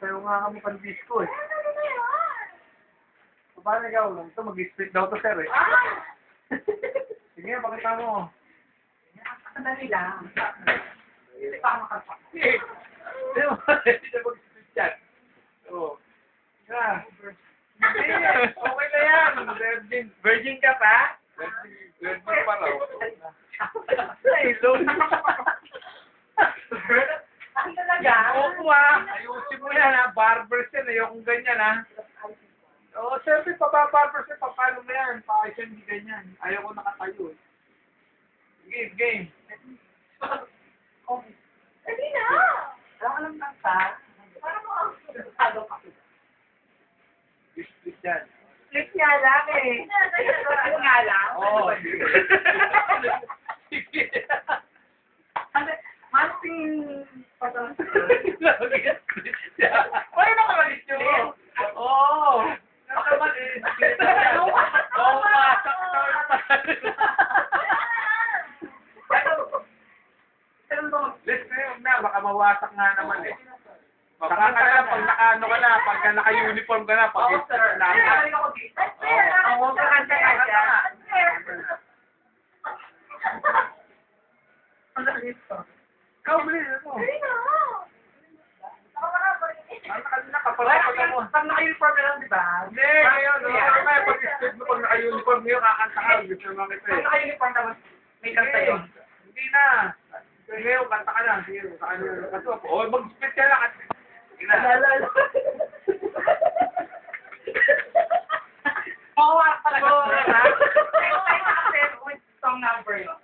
Sayo nga kami pan-disco eh. Paano ikaw? Ito mag-split daw to sir eh. Sige, pakita mo. Sandali lang. Hindi pa ako makapak. Hindi mo, hindi na mag-split yan. Oo. Yeah. Okay na yan. Virgin. Virgin ka pa? Virgin pa raw. Ay, low. Ang talaga? Oo ayusin mo yan ha. Barbers yan. Ayokong ganyan ha. Oo, siyempre, pababarbers yan. Paano mo yan? Pakay siya hindi ganyan. Ayaw ko nakatayo eh. Game. Okay. Hindi na! Alam lang ka. Parang mo ang sado ka. Split yan. Split nga lang eh. Split nga lang? Oo. Masing patang. Paano nakamalis yun? Oo. Nakamalis. Oo, masak Listen na yun na, baka mawasak nga naman eh. Saka ka na, pag naka-ano ka na, pagka naka-uniform ka na, pag Oo, sir. namin. Ang huwag ka kanta ka dyan. Ang lakas ito. Ikaw, bilis mo. Hindi na. Kapag mo. Pag naka-uniform ka lang, di ba? Hindi, ngayon. Ano kaya pag-split mo, pag naka-uniform ngayon, kakanta ka. Gusto naman kita Pag eh. naka-uniform tapos may kanta yun. Hindi na. Ngayon, kanta ka na. Sige, mag-split ka na. Sige na. Oo, talaga. Oo, kasi with song number yun.